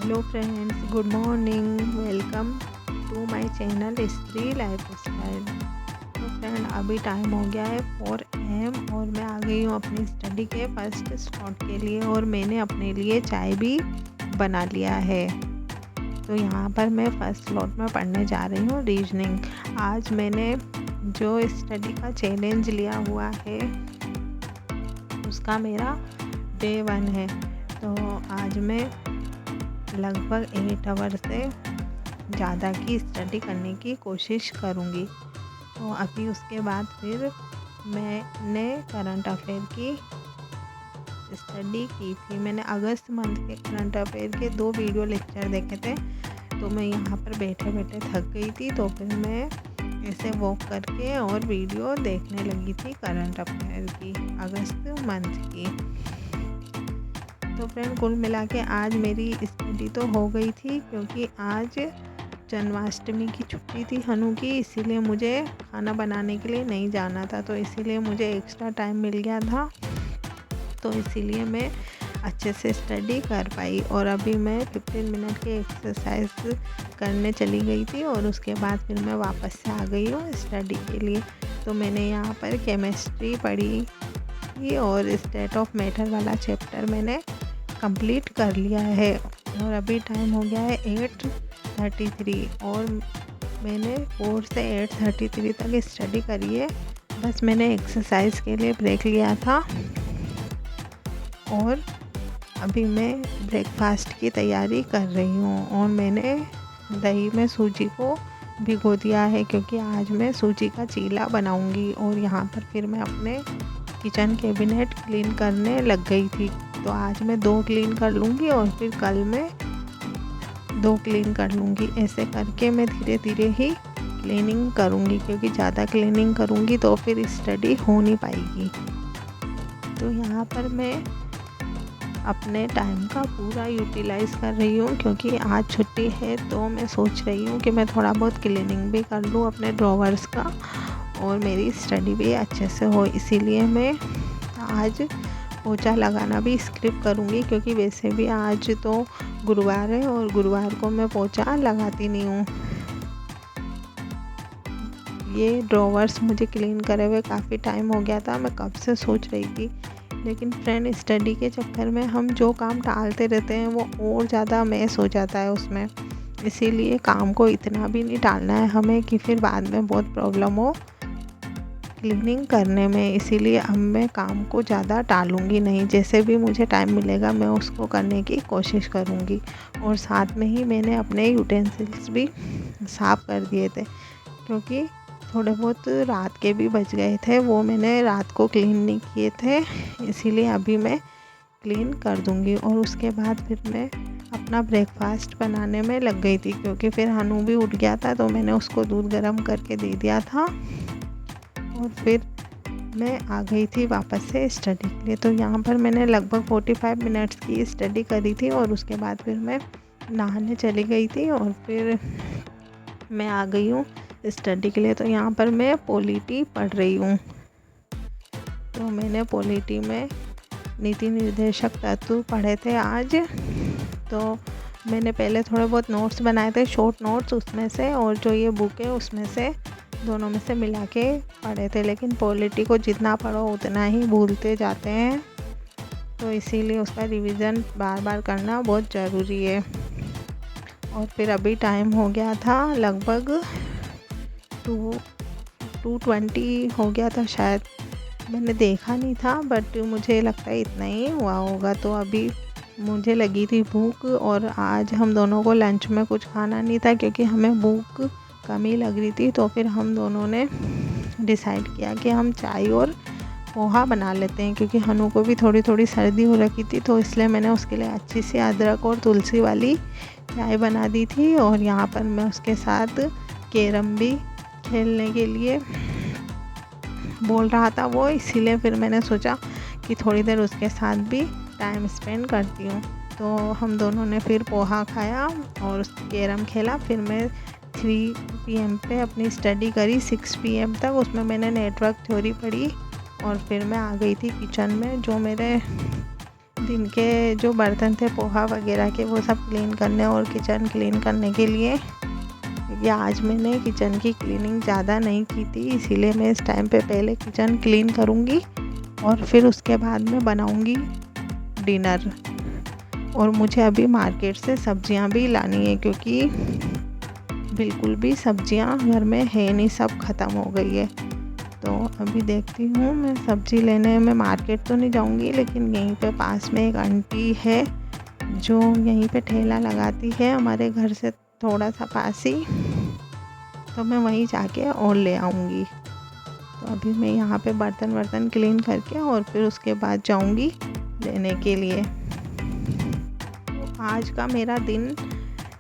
Hello friends, good morning. Welcome to my channel Stree life style. तो friend, अभी time हो गया है 4 AM और मैं आ गई हूँ अपनी स्टडी के फर्स्ट स्लॉट के लिए और मैंने अपने लिए चाय भी बना लिया है। तो यहाँ पर मैं फर्स्ट स्लॉट में पढ़ने जा रही हूँ रीजनिंग। आज मैंने जो स्टडी का चैलेंज लिया हुआ है उसका मेरा डे 1 है। तो आज मैं लगभग 8 आवर से ज़्यादा की स्टडी करने की कोशिश करूँगी। तो अभी उसके बाद फिर मैंने करंट अफेयर की स्टडी की थी। मैंने अगस्त मंथ के करंट अफेयर के 2 वीडियो लेक्चर देखे थे। तो मैं यहाँ पर बैठे बैठे थक गई थी, तो फिर मैं ऐसे वॉक करके और वीडियो देखने लगी थी करंट अफेयर की अगस्त मंथ की। तो फ्रेंड, कुल मिला के आज मेरी स्टडी तो हो गई थी, क्योंकि आज जन्माष्टमी की छुट्टी थी हनु की, इसीलिए मुझे खाना बनाने के लिए नहीं जाना था। तो इसीलिए मुझे एक्स्ट्रा टाइम मिल गया था, तो इसीलिए मैं अच्छे से स्टडी कर पाई। और अभी मैं 15 मिनट की एक्सरसाइज करने चली गई थी और उसके बाद फिर मैं वापस से आ गई हूँ स्टडी के लिए। तो मैंने यहाँ पर केमिस्ट्री पढ़ी और स्टेट ऑफ मैटर वाला चैप्टर मैंने कंप्लीट कर लिया है। और अभी टाइम हो गया है 8:33 और मैंने 4 से 8:33 तक स्टडी करी है। बस मैंने एक्सरसाइज के लिए ब्रेक लिया था और अभी मैं ब्रेकफास्ट की तैयारी कर रही हूँ। और मैंने दही में सूजी को भिगो दिया है, क्योंकि आज मैं सूजी का चीला बनाऊँगी। और यहाँ पर फिर मैं अपने किचन कैबिनेट क्लीन करने लग गई थी। तो आज मैं 2 क्लीन कर लूँगी और फिर कल मैं 2 क्लीन कर लूँगी। ऐसे करके मैं धीरे धीरे ही क्लीनिंग करूँगी, क्योंकि ज़्यादा क्लीनिंग करूँगी तो फिर स्टडी हो नहीं पाएगी। तो यहाँ पर मैं अपने टाइम का पूरा यूटिलाइज़ कर रही हूँ, क्योंकि आज छुट्टी है। तो मैं सोच रही हूँ कि मैं थोड़ा बहुत क्लीनिंग भी कर लूँ अपने ड्रॉवर्स का और मेरी स्टडी भी अच्छे से हो। इसीलिए मैं आज पोछा लगाना भी स्किप करूँगी, क्योंकि वैसे भी आज तो गुरुवार है और गुरुवार को मैं पोछा लगाती नहीं हूँ। ये ड्रॉवर्स मुझे क्लीन करे हुए काफ़ी टाइम हो गया था, मैं कब से सोच रही थी। लेकिन फ्रेंड, स्टडी के चक्कर में हम जो काम टालते रहते हैं वो और ज़्यादा मैस हो जाता है उसमें। इसीलिए काम को इतना भी नहीं टालना है हमें कि फिर बाद में बहुत प्रॉब्लम हो क्लीनिंग करने में। इसीलिए अब मैं काम को ज़्यादा टालूंगी नहीं, जैसे भी मुझे टाइम मिलेगा मैं उसको करने की कोशिश करूंगी। और साथ में ही मैंने अपने यूटेंसिल्स भी साफ़ कर दिए थे, क्योंकि थोड़े बहुत रात के भी बच गए थे, वो मैंने रात को क्लीन नहीं किए थे। इसीलिए अभी मैं क्लीन कर दूंगी। और उसके बाद फिर मैं अपना ब्रेकफास्ट बनाने में लग गई थी, क्योंकि फिर हनु भी उठ गया था, तो मैंने उसको दूध गर्म करके दे दिया था और फिर मैं आ गई थी वापस से स्टडी के लिए। तो यहाँ पर मैंने लगभग 45 मिनट्स की स्टडी करी थी और उसके बाद फिर मैं नहाने चली गई थी और फिर मैं आ गई हूँ स्टडी के लिए। तो यहाँ पर मैं पॉलिटी पढ़ रही हूँ। तो मैंने पॉलिटी में नीति निर्देशक तत्व पढ़े थे आज। तो मैंने पहले थोड़े बहुत नोट्स बनाए थे, शॉर्ट नोट्स उसमें से, और जो ये बुक है उसमें से, दोनों में से मिला के पढ़े थे। लेकिन पॉलिटी को जितना पढ़ो उतना ही भूलते जाते हैं, तो इसीलिए उसका रिवीजन बार बार करना बहुत ज़रूरी है। और फिर अभी टाइम हो गया था लगभग 2:20 हो गया था शायद, मैंने देखा नहीं था, बट मुझे लगता है इतना ही हुआ होगा। तो अभी मुझे लगी थी भूख और आज हम दोनों को लंच में कुछ खाना नहीं था, क्योंकि हमें भूख कम ही लग रही थी। तो फिर हम दोनों ने डिसाइड किया कि हम चाय और पोहा बना लेते हैं, क्योंकि हनु को भी थोड़ी थोड़ी सर्दी हो रखी थी। तो इसलिए मैंने उसके लिए अच्छी सी अदरक और तुलसी वाली चाय बना दी थी। और यहाँ पर मैं उसके साथ कैरम भी खेलने के लिए बोल रहा था वो, इसीलिए फिर मैंने सोचा कि थोड़ी देर उसके साथ भी टाइम स्पेंड करती हूँ। तो हम दोनों ने फिर पोहा खाया और कैरम खेला। फिर मैं 3 PM पे अपनी स्टडी करी 6 PM तक। उसमें मैंने नेटवर्क थ्योरी पढ़ी और फिर मैं आ गई थी किचन में। जो मेरे दिन के जो बर्तन थे पोहा वगैरह के वो सब क्लीन करने और किचन क्लीन करने के लिए, क्योंकि आज मैंने किचन की क्लीनिंग ज़्यादा नहीं की थी, इसीलिए मैं इस टाइम पे पहले किचन क्लीन करूँगी और फिर उसके बाद में बनाऊँगी डिनर। और मुझे अभी मार्केट से सब्जियां भी लानी है, क्योंकि बिल्कुल भी सब्जियां घर में है नहीं, सब ख़त्म हो गई है। तो अभी देखती हूँ मैं सब्ज़ी लेने। मैं मार्केट तो नहीं जाऊँगी, लेकिन यहीं पे पास में एक आंटी है जो यहीं पे ठेला लगाती है हमारे घर से थोड़ा सा पास ही, तो मैं वहीं जाके और ले आऊँगी। तो अभी मैं यहाँ पे बर्तन वर्तन क्लीन करके और फिर उसके बाद जाऊँगी लेने के लिए। तो आज का मेरा दिन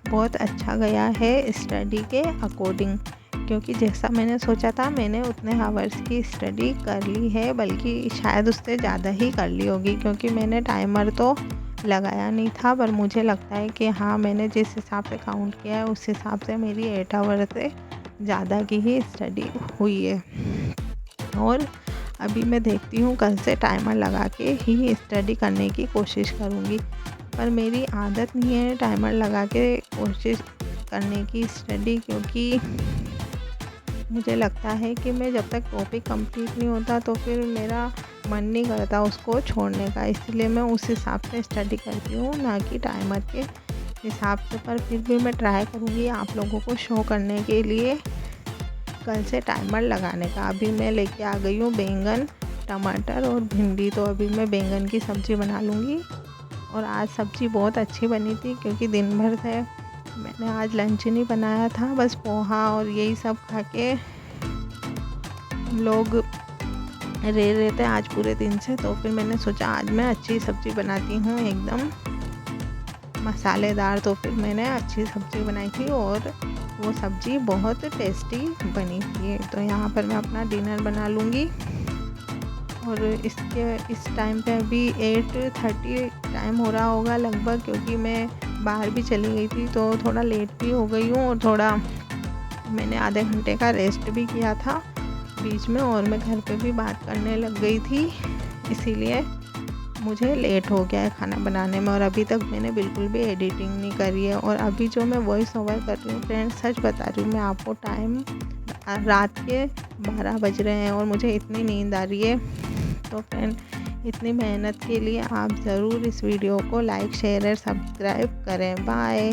बहुत अच्छा गया है स्टडी के अकॉर्डिंग, क्योंकि जैसा मैंने सोचा था मैंने उतने आवर्स की स्टडी कर ली है, बल्कि शायद उससे ज़्यादा ही कर ली होगी, क्योंकि मैंने टाइमर तो लगाया नहीं था। पर मुझे लगता है कि हाँ, मैंने जिस हिसाब से काउंट किया है उस हिसाब से मेरी 8 आवर से ज़्यादा की ही स्टडी हुई है। और अभी मैं देखती हूँ कल से टाइमर लगा के ही स्टडी करने की कोशिश करूँगी। पर मेरी आदत नहीं है टाइमर लगा के कोशिश करने की स्टडी, क्योंकि मुझे लगता है कि मैं जब तक टॉपिक कंप्लीट नहीं होता तो फिर मेरा मन नहीं करता उसको छोड़ने का, इसलिए मैं उस हिसाब से स्टडी करती हूँ, ना कि टाइमर के हिसाब से। पर फिर भी मैं ट्राई करूँगी आप लोगों को शो करने के लिए कल से टाइमर लगाने का। अभी मैं लेके आ गई हूँ बैंगन, टमाटर और भिंडी। तो अभी मैं बैंगन की सब्ज़ी बना लूँगी। और आज सब्ज़ी बहुत अच्छी बनी थी, क्योंकि दिन भर से मैंने आज लंच नहीं बनाया था, बस पोहा और यही सब खा के हम लोग रह रहे थे आज पूरे दिन से। तो फिर मैंने सोचा आज मैं अच्छी सब्ज़ी बनाती हूँ, एकदम मसालेदार। तो फिर मैंने अच्छी सब्ज़ी बनाई थी और वो सब्ज़ी बहुत टेस्टी बनी थी। तो यहाँ पर मैं अपना डिनर बना लूँगी। और इस टाइम पे अभी 8:30 टाइम हो रहा होगा लगभग, क्योंकि मैं बाहर भी चली गई थी तो थोड़ा लेट भी हो गई हूँ। और थोड़ा मैंने आधे घंटे का रेस्ट भी किया था बीच में, और मैं घर पे भी बात करने लग गई थी, इसीलिए मुझे लेट हो गया है खाना बनाने में। और अभी तक मैंने बिल्कुल भी एडिटिंग नहीं करी है। और अभी जो मैं वॉइस ओवर कर रही हूँ फ्रेंड्स, सच बता रही हूँ मैं आपको, टाइम रात के 12 बज रहे हैं और मुझे इतनी नींद आ रही है। तो फ्रेंड, इतनी मेहनत के लिए आप ज़रूर इस वीडियो को लाइक शेयर और सब्सक्राइब करें। बाय।